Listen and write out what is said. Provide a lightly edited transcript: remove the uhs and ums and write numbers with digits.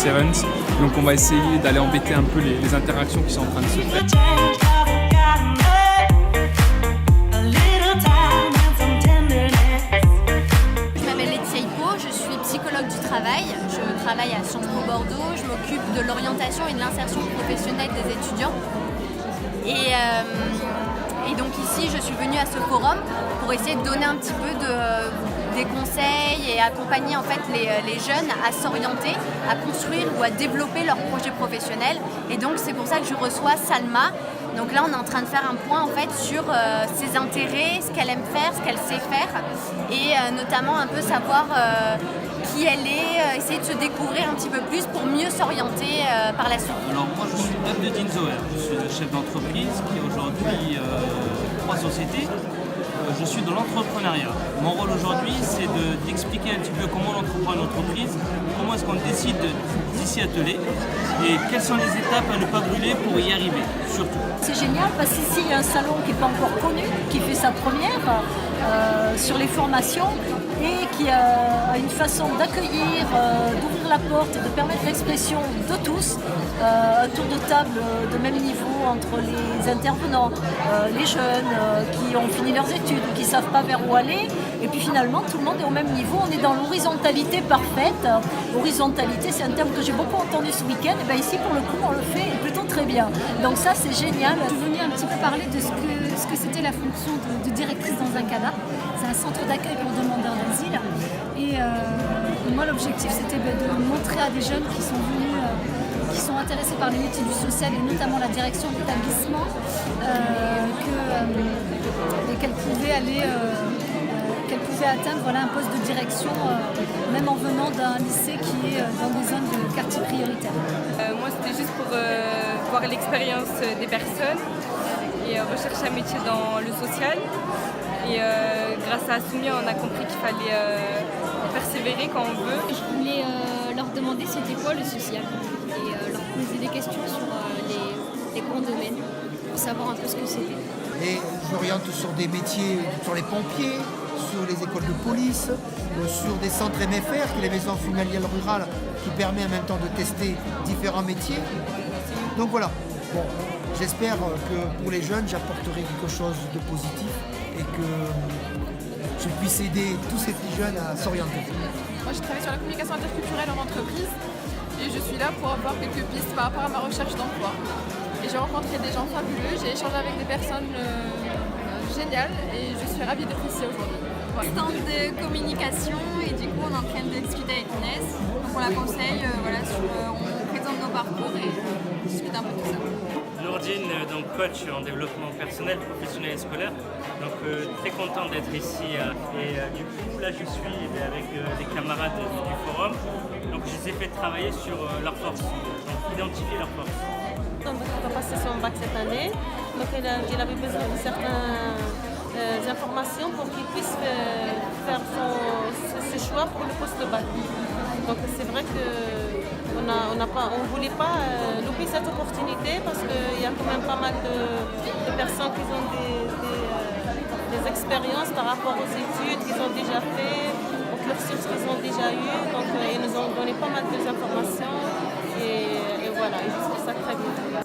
Seventh. Donc on va essayer d'aller embêter un peu les interactions qui sont en train de se faire. Je m'appelle Laetitia Hippo, je suis psychologue du travail. Je travaille à Sciences Po Bordeaux. Je m'occupe de l'orientation et de l'insertion professionnelle des étudiants. Et donc ici, je suis venue à ce forum pour essayer de donner un petit peu des conseils et accompagner en fait les jeunes à s'orienter, à construire ou à développer leur projet professionnel. Et donc c'est pour ça que je reçois Salma. Donc là, on est en train de faire un point en fait sur ses intérêts, ce qu'elle aime faire, ce qu'elle sait faire, et notamment un peu savoir qui elle est, essayer de se découvrir un petit peu plus pour mieux s'orienter par la suite. Alors moi je suis Abdedine Zoher, je suis le chef d'entreprise qui a aujourd'hui 3 sociétés. Je suis dans l'entrepreneuriat. Mon rôle aujourd'hui c'est d'expliquer un petit peu comment on entreprend une entreprise, comment est-ce qu'on décide d'y s'y atteler et quelles sont les étapes à ne pas brûler pour y arriver, surtout. C'est génial parce qu'ici il y a un salon qui n'est pas encore connu, qui fait sa première sur les formations et qui a une façon d'accueillir, d'ouvrir la porte et de permettre l'expression de tous, un tour de table de même niveau entre les intervenants, les jeunes qui ont fini leurs études, qui ne savent pas vers où aller, et puis finalement tout le monde est au même niveau, on est dans l'horizontalité parfaite. L'horizontalité, c'est un terme que j'ai beaucoup entendu ce week-end, et bien ici pour le coup on le fait plutôt très bien. Donc ça c'est génial. Je suis venue un petit peu parler de ce que c'était la fonction de directrice dans un CADA. C'est un centre d'accueil pour demandeurs d'asile. Et moi l'objectif c'était de montrer à des jeunes qui sont venus, qui sont intéressés par les métiers du social et notamment la direction d'établissement, qu'elles pouvaient aller... qu'elle pouvait atteindre un poste de direction, même en venant d'un lycée qui est dans des zones de quartier prioritaire. Moi, c'était juste pour voir l'expérience des personnes et rechercher un métier dans le social. Et grâce à Assoumia, on a compris qu'il fallait persévérer quand on veut. Je voulais leur demander c'était quoi le social et leur poser des questions sur les grands domaines pour savoir un peu ce que c'était. Et j'oriente sur des métiers, sur les pompiers, sur les écoles de police, sur des centres MFR, qui est les maisons familiales rurales, qui permet en même temps de tester différents métiers. Donc voilà, bon, j'espère que pour les jeunes, j'apporterai quelque chose de positif et que je puisse aider tous ces petits jeunes à s'orienter. Moi, je travaille sur la communication interculturelle en entreprise et je suis là pour avoir quelques pistes par rapport à ma recherche d'emploi. Et j'ai rencontré des gens fabuleux, j'ai échangé avec des personnes géniales et je suis ravie d'être ici aujourd'hui. Stand de communication et du coup on est en train de discuter avec Inès. Donc on la conseille, on présente nos parcours et on discute un peu de tout ça. Nourdine, donc coach en développement personnel, professionnel et scolaire. Donc très content d'être ici et du coup là je suis avec des camarades du forum. Donc je les ai fait travailler sur leurs forces, donc identifier leurs forces. Donc il va passer son bac cette année, donc il avait besoin de certaines informations pour qu'il puisse faire ses choix pour le poste bac. Donc c'est vrai qu'on ne voulait pas louper cette opportunité parce qu'il y a quand même pas mal de personnes qui ont des expériences par rapport aux études qu'ils ont déjà fait, aux cursus qu'ils ont déjà eu. Donc ils nous ont donné pas mal d'informations et voilà, ils font ça très bien.